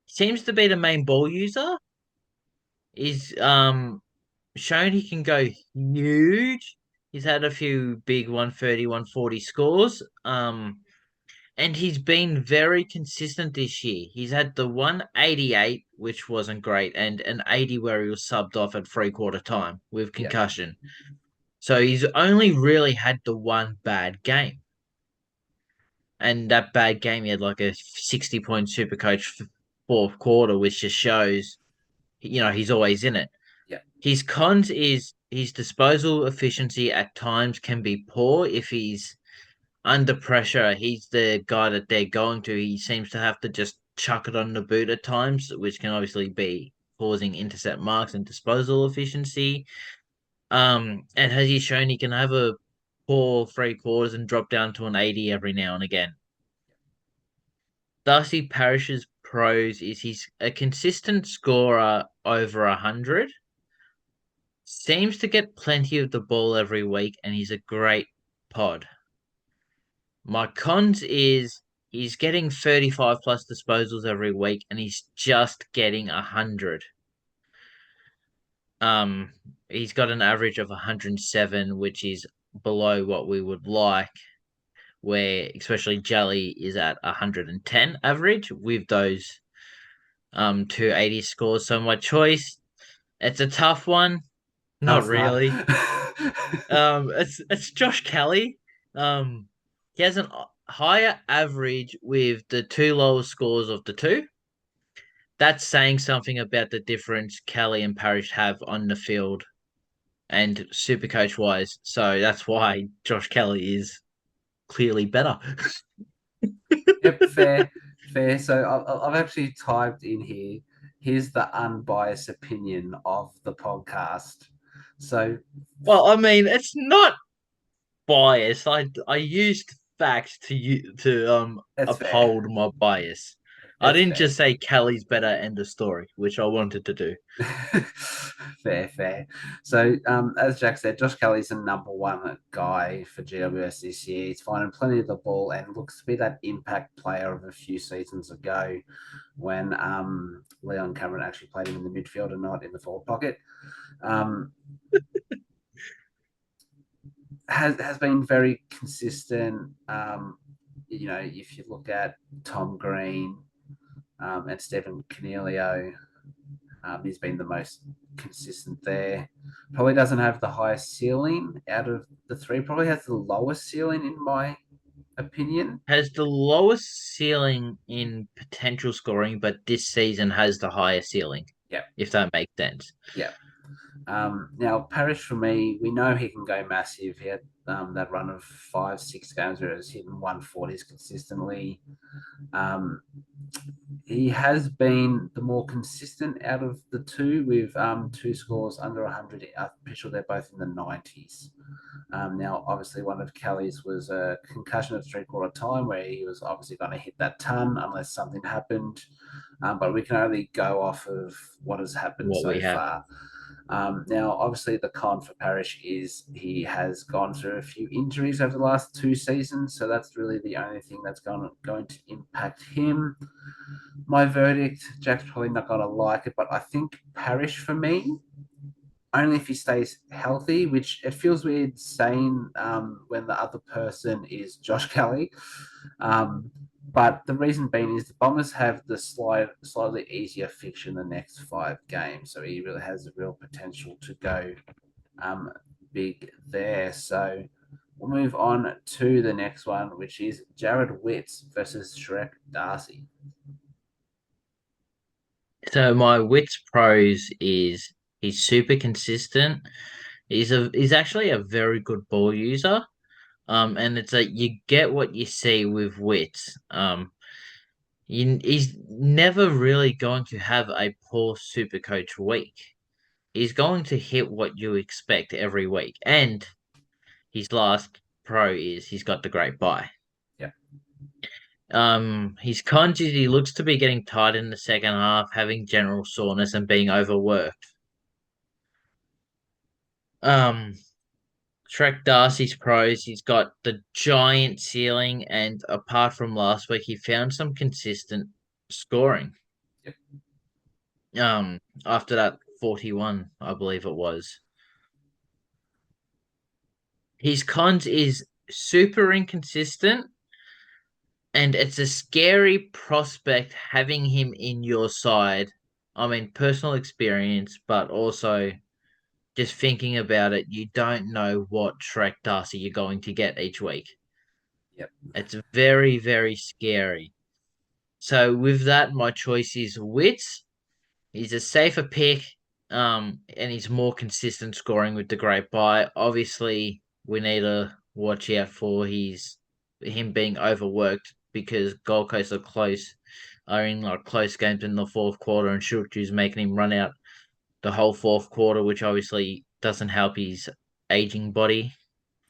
Seems to be the main ball user. He's shown he can go huge. He's had a few big 130, 140 scores. And he's been very consistent this year. He's had the 188, which wasn't great, and an 80 where he was subbed off at three-quarter time with Yeah, concussion. So he's only really had the one bad game. And that bad game, he had like a 60-point super coach fourth quarter, which just shows, he's always in it. yeah, His cons is his disposal efficiency at times can be poor if he's under pressure. He's the guy that they're going to. He seems to have to just chuck it on the boot at times, which can obviously be causing intercept marks and disposal efficiency. And has he shown he can have a poor three quarters and drop down to an 80 every now and again? Darcy Parish's pros is he's a consistent scorer over 100, seems to get plenty of the ball every week, and he's a great pod. My cons is he's getting 35 plus disposals every week, and he's just getting 100. Um, he's got an average of 107, which is below what we would like. Where especially Jelly is at 110 average with those 280 scores. So my choice, it's a tough one. no, Not it's not. really. It's Josh Kelly. He has an higher average with the two lowest scores of the two. That's saying something about the difference Kelly and Parrish have on the field and Supercoach wise. So that's why Josh Kelly is clearly better. Yep, fair, fair. So I've actually typed in here. Here's the unbiased opinion of the podcast. So Well, I mean, it's not bias. I used facts to that's fair. uphold my bias. I That's didn't fair. just say Kelly's better end of story, which I wanted to do. Fair, fair. So, as Jack said, Josh Kelly's the number one guy for GWS this year. He's finding plenty of the ball and looks to be that impact player of a few seasons ago when Leon Cameron actually played him in the midfield and not in the forward pocket. Um, has been very consistent. If you look at Tom Green and Stephen Canelio, he's been the most consistent there. Probably doesn't have the highest ceiling out of the three. Probably has the lowest ceiling in my opinion. Has the lowest ceiling in potential scoring, but this season has the higher ceiling, Yeah, if that makes sense. yeah. Now, Parrish, for me, we know he can go massive. He had that run of 5, 6 games where he was hitting 140s consistently. Um, he has been the more consistent out of the two with two scores under 100. I'm pretty sure they're both in the 90s. Now, obviously, one of Kelly's was a concussion of 3/4 time where he was obviously going to hit that ton unless something happened. But we can only go off of what has happened What so we have. far. Now, obviously, the con for Parrish is he has gone through a few injuries over the last 2 seasons, so that's really the only thing that's going to impact him. My verdict, Jack's probably not going to like it, but I think Parrish for me, only if he stays healthy, which it feels weird saying when the other person is Josh Kelly. Um, but the reason being is the Bombers have the slightly easier fixture in the next 5 games. So he really has a real potential to go um, big there. So we'll move on to the next one, which is Jared Witts versus Shrek Darcy. So my Wits pros is he's super consistent. He's actually a very good ball user. And it's like you get what you see with Wits. He's never really going to have a poor super coach week. He's going to hit what you expect every week. And his last pro is he's got the great buy. Yeah, His cons is he looks to be getting tired in the second half, having general soreness and being overworked. Um, Shrek Darcy's pros, he's got the giant ceiling, and apart from last week, he found some consistent scoring. yeah, After that 41, I believe it was. His cons is super inconsistent, and it's a scary prospect having him in your side. I mean, personal experience, but also just thinking about it, you don't know what Shrek Darcy you're going to get each week. yeah, It's very, very scary. So with that, my choice is Wits. He's a safer pick, and he's more consistent scoring with the great buy. Obviously, we need to watch out for him being overworked because Gold Coast are in like close games in the fourth quarter, and Shulchu's making him run out the whole fourth quarter, which obviously doesn't help his aging body.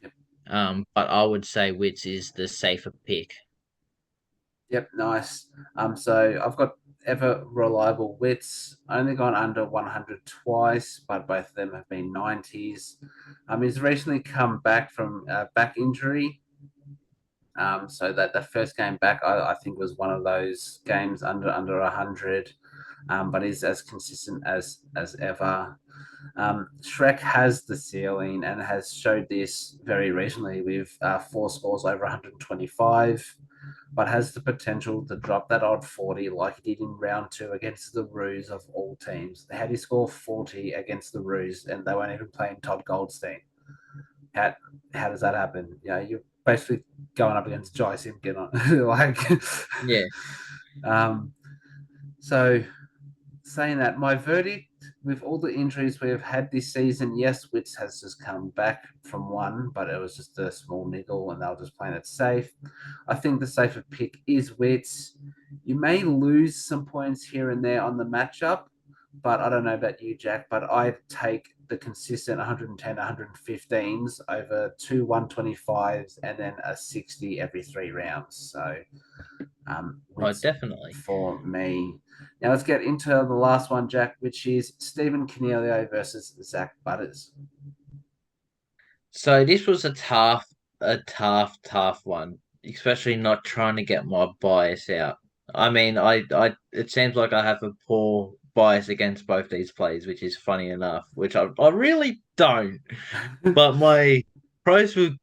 yeah. But I would say Wits is the safer pick. Yep, nice. So I've got ever reliable wits. Only gone under 100 twice, but both of them have been 90s. He's recently come back from back injury. So that the first game back, I think, was one of those games under 100. But he's as consistent as ever. Shrek has the ceiling and has showed this very recently with 4 scores over 125, but has the potential to drop that odd 40 like he did in round 2 against the Roos of all teams. How do you score 40 against the Roos and they weren't even playing Todd Goldstein? How, how does that happen? You know, you're basically going up against Jai Simpkin on like Yeah. um so saying that, my verdict with all the injuries we have had this season, yes, Wits has just come back from one, but it was just a small niggle and they were just playing it safe. I think the safer pick is Wits. You may lose some points here and there on the matchup, but I don't know about you, Jack, but I'd take the consistent 110, 115s over two 125s and then a 60 every 3 rounds. So Oh, Wits definitely. for me. Now let's get into the last one, Jack, which is Stephen Canelio versus Zach Butters. So this was a tough one, especially not trying to get my bias out. I mean, it seems like I have a poor bias against both these plays, which is funny enough, which I really don't. But my pros with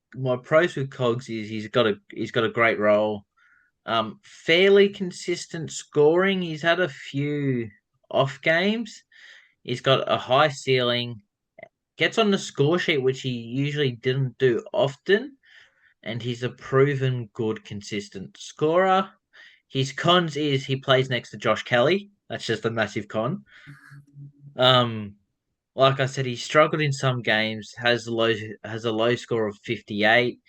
Cogs is he's got a great role. Fairly consistent scoring. He's had a few off games. He's got a high ceiling, gets on the score sheet, which he usually didn't do often. and he's a proven good, consistent scorer. His cons is he plays next to Josh Kelly. That's just a massive con. Um, like I said, he struggled in some games. Has a low score of 58,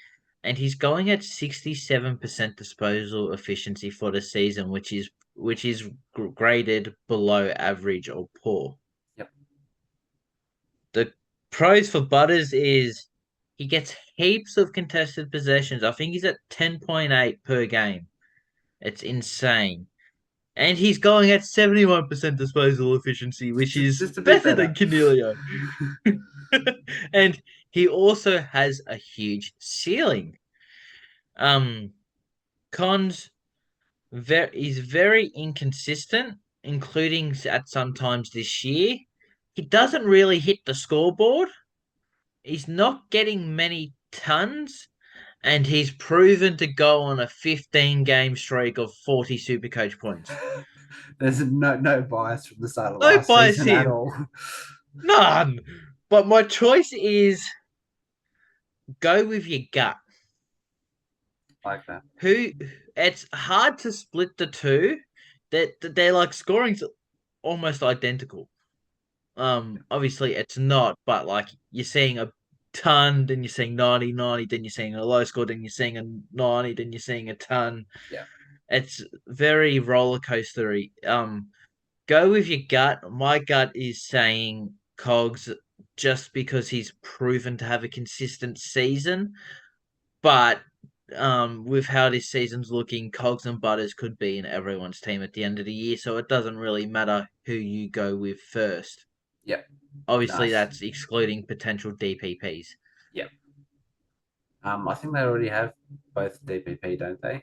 and he's going at 67% disposal efficiency for the season, which is graded below average or poor. Yep. The pros for Butters is he gets heaps of contested possessions. I think he's at 10.8 per game. It's insane. And he's going at 71% disposal efficiency, which is Just a bit better better. than Canelio. And he also has a huge ceiling. Um, Cons is very inconsistent, including at sometimes this year. He doesn't really hit the scoreboard. He's not getting many tons, and he's proven to go on a 15-game streak of 40 Supercoach points. There's no bias from the start of No last bias season at here, all. none. But my choice is go with your gut. Like that. Who? It's hard to split the two. They're like scoring's almost identical. Obviously it's not, but like you're seeing a ton, then you're seeing 90, 90, then you're seeing a low score, then you're seeing a 90, then you're seeing a ton. Yeah. It's very roller coastery. Go with your gut. My gut is saying Cogs just because he's proven to have a consistent season, but with how this season's looking, Cogs and Butters could be in everyone's team at the end of the year, so it doesn't really matter who you go with first. Yep. Obviously, Nice. that's excluding potential DPPs. Yep. I think they already have both DPP, don't they?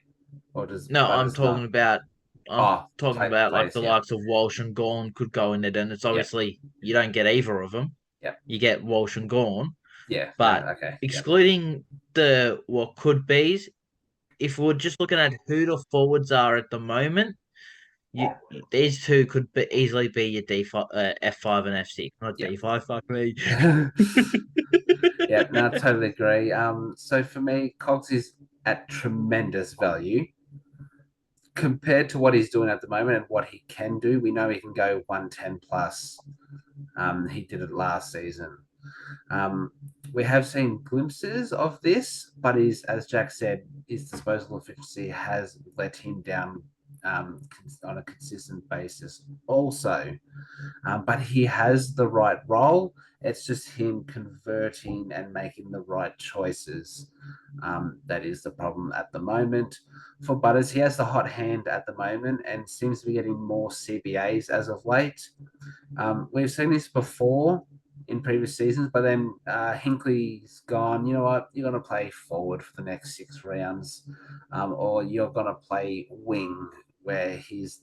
Or does No, I'm Butters talking not? about I'm Oh, talking about like players. the Yeah. likes of Walsh and Gorn could go in it, and it's Yep. obviously you don't get either of them. Yep. You get Walsh and Gorn, Yeah. No. but Okay. Yep. excluding the what could be's, if we're just looking at who the forwards are at the moment, you these two could easily be your D5, F5 and F6, not Yep. D5. Fuck me. Yeah. No, I totally agree. So for me, Cogs is at tremendous value compared to what he's doing at the moment and what he can do. We know he can go 110 plus. He did it last season. Um, we have seen glimpses of this, but as Jack said, his disposal efficiency has let him down on a consistent basis. Also, but he has the right role. It's just him converting and making the right choices. That is the problem at the moment. For Butters, he has the hot hand at the moment and seems to be getting more CBAs as of late. We've seen this before in previous seasons, but then Hinkley's gone, you know what, you're going to play forward for the next 6 rounds, or you're going to play wing, where his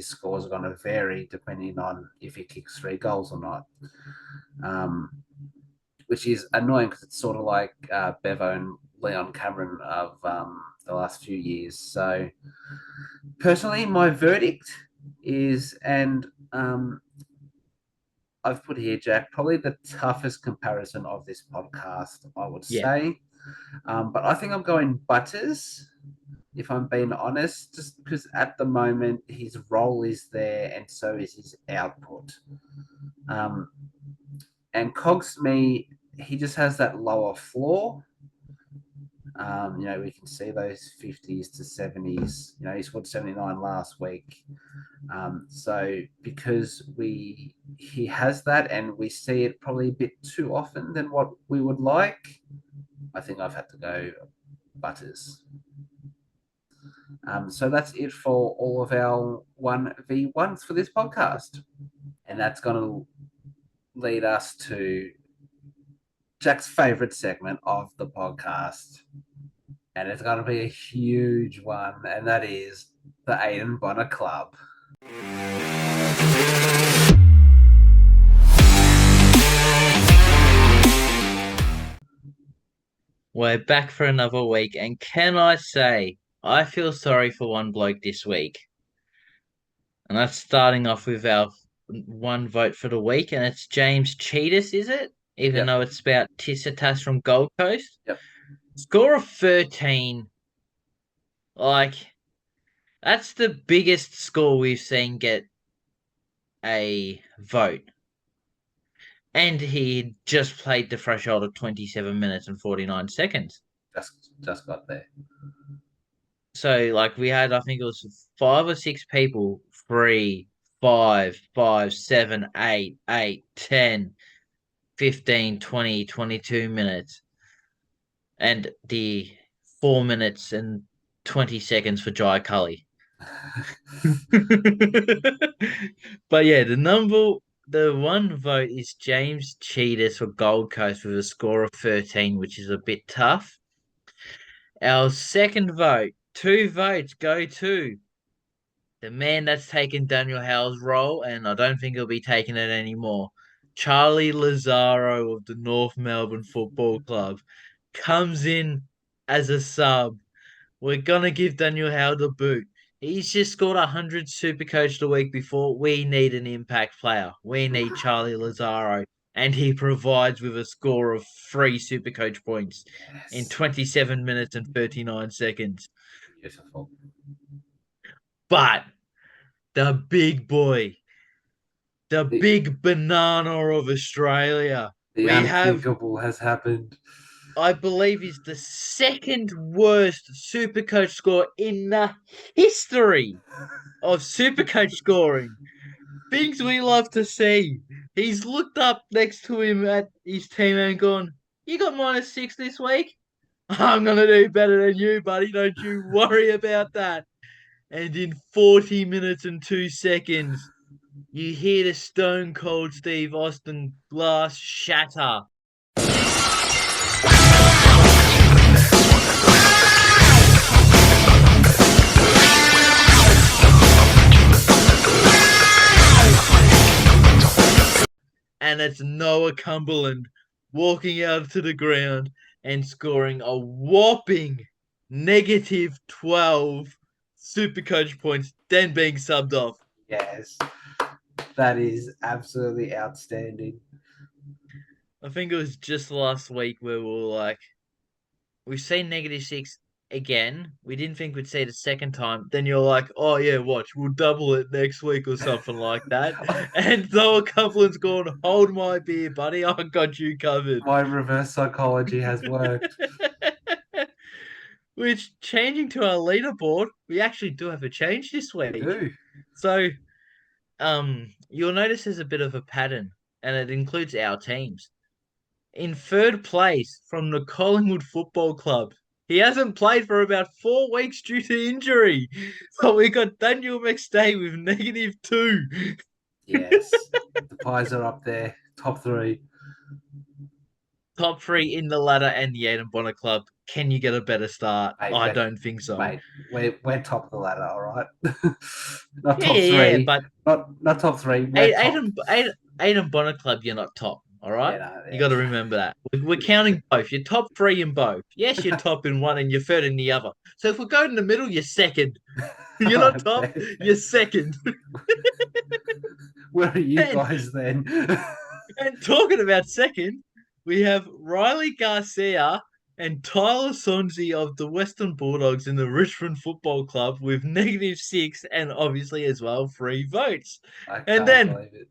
scores are going to vary depending on if he kicks 3 goals or not, which is annoying because it's sort of like Bevo and Leon Cameron of the last few years. So personally, my verdict is, and I've put here, Jack, probably the toughest comparison of this podcast, I would Yeah, say. But I think I'm going Butters, if I'm being honest, just because at the moment his role is there and so is his output. Um, and Cogs me, he just has that lower floor. We can see those 50s to 70s. He scored 79 last week. So because he has that and we see it probably a bit too often than what we would like, I think I've had to go Butters. So that's it for all of our 1v1s for this podcast. And that's going to lead us to Jack's favorite segment of the podcast. And it's going to be a huge one, and that is the Aiden Bonner Club. we're back for another week, and can I say I feel sorry for one bloke this week, and that's starting off with our one vote for the week, and it's James Cheetahs, is it? Even Yep. though it's about Tissitas from Gold Coast. Yep. Score of 13, like, that's the biggest score we've seen get a vote. And he just played the threshold of 27 minutes and 49 seconds. Just got there. So, like, we had, I think it was five or six people, three, five, five, 7, 8, 8, 10, 15, 20, 22 minutes, and the 4 minutes and 20 seconds for Jai Cully. But yeah, the one vote is James Cheetahs for Gold Coast with a score of 13, which is a bit tough. Our second vote, two votes go to the man that's taken Daniel Howe's role, and I don't think he'll be taking it anymore. Charlie Lazaro of the North Melbourne Football Club comes in as a sub. We're gonna give Daniel Howe the boot. He's just scored 100 Supercoach the week before. We need an impact player. We need Charlie Lazaro. And he provides with a score of 3 Supercoach points in Yes. 27 minutes and 39 seconds. Beautiful. But the big boy, the The, big banana of Australia, the we have, unthinkable has happened. I believe, is the second worst Supercoach score in the history of Supercoach scoring. Things we love to see. He's looked up next to him at his team and gone, "You got -6 this week? I'm going to do better than you, buddy. Don't you worry about that." And in 40 minutes and 2 seconds, you hear the stone cold Steve Austin glass shatter. And it's Noah Cumberland walking out to the ground and scoring a whopping -12 Supercoach points, then being subbed off. Yes. That is absolutely outstanding. I think it was just last week where we were like, we've seen -6 again. We didn't think we'd see it a second time. Then you're like, oh yeah, watch, we'll double it next week or something like that. And Noah Cumberland's gone, hold my beer, buddy. I got you covered. My reverse psychology has worked. Which, changing to our leaderboard, we actually do have a change this We week. do. So, you'll notice there's a bit of a pattern, and it includes our teams. In third place from the Collingwood Football Club, he hasn't played for about 4 weeks due to injury. So we got Daniel McStay with -2. Yes. The Pies are up there. Top three. Top three in the ladder and the Aidan Bonner Club. Can you get a better start? Mate, I don't think so. mate, we're top of the ladder, all right? Not Yeah, top yeah, yeah, three. but Not top three. We're top. Aidan Bonner Club, you're not top. All Yeah, right, no, you got to remember that. We're counting both. You're top three in both. Yes, you're top in one and you're third in the other. So if we go in the middle, you're second. all You're not right, top. fair, You're fair. second. Where are you And guys then? and talking about second, we have Riley Garcia and Tyler Sonzi of the Western Bulldogs in the Richmond Football Club with -6 and obviously as well 3 votes. I And can't then believe it.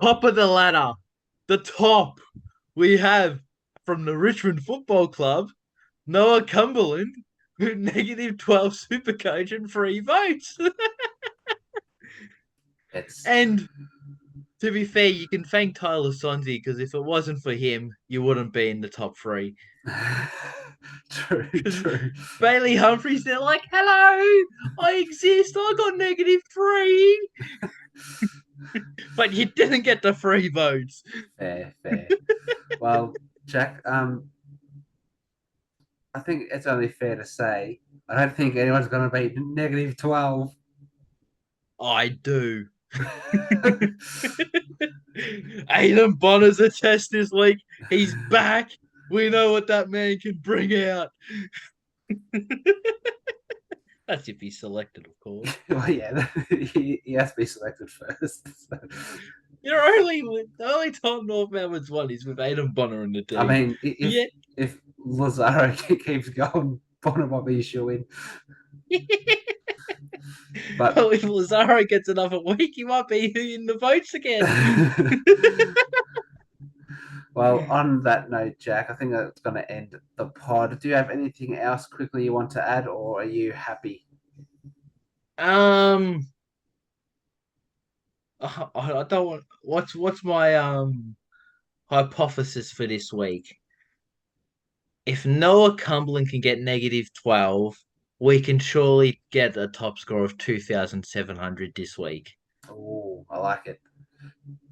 top of the ladder, the top, we have from the Richmond Football Club, Noah Cumberland with -12 Supercoach and 3 votes. It's And to be fair, you can thank Tyler Sonzi because if it wasn't for him, you wouldn't be in the top three. true, Because true. Bailey Humphries, they're like, hello, I exist, I got -3. But you didn't get the 3 votes. Fair, fair. Well, Jack, I think it's only fair to say I don't think anyone's going to beat -12. I do. Aidan Bonner's a test this week. He's back. We know what that man can bring out. That's if he's selected, of course. Well, yeah, he has to be selected first. So. The only time North Melbourne's won is with Aidan Bonner in the I team. mean, Yeah, if Lazaro keeps going. Bonner might be shoe in, but Well, if Lazaro gets another week, he might be in the votes again. well, on that note, Jack, I think that's going to end the pod. Do you have anything else quickly you want to add, or are you happy? um, I don't want. What's my hypothesis for this week? If Noah Cumberland can get -12, we can surely get a top score of 2,700 this week. Oh, I like it.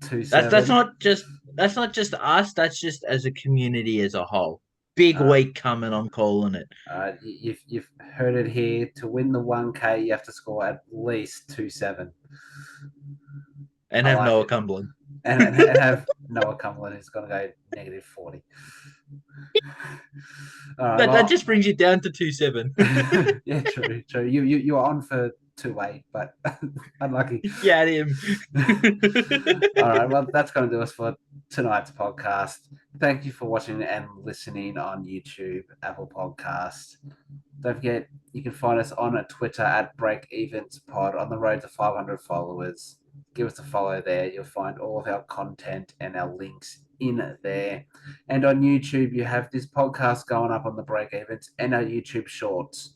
Two That's that's seven. not just that's not just us. That's just as a community as a whole. Big Uh, week coming. I'm calling it. you've heard it here. To win the 1K, you have to score at least 2-7. And I have like Noah it, Cumberland. and have Noah Cumberland who's going to go -40. All right, That well, just brings you down to 2-7. yeah, true, true. You are on for 2-8, but unlucky. Get him. All right, well, that's going to do us for tonight's podcast. Thank you for watching and listening on YouTube, Apple Podcasts. Don't forget, you can find us on Twitter at Breakevens Pod on the road to 500 followers. Give us a follow there. You'll find all of our content and our links in there. And on YouTube, you have this podcast going up on the Breakevens and our YouTube Shorts.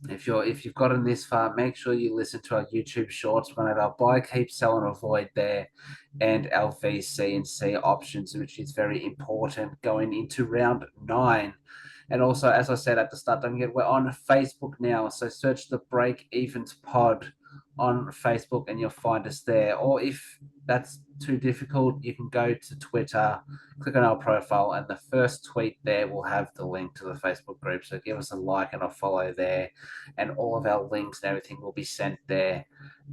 If you've gotten this far, make sure you listen to our YouTube Shorts. We're going to have our buy, keep, sell, and avoid there, and our VC and C options, which is very important going into round 9. And also, as I said at the start, don't forget we're on Facebook now. So search the Break Evens Pod on Facebook and you'll find us there. Or if that's too difficult, you can go to Twitter, click on our profile, and the first tweet there will have the link to the Facebook group. So give us a like and a follow there. And all of our links and everything will be sent there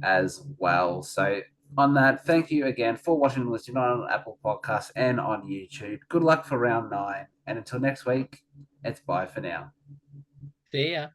as well. So on that, thank you again for watching and listening on Apple Podcasts and on YouTube. Good luck for round 9. And until next week, it's bye for now. See ya.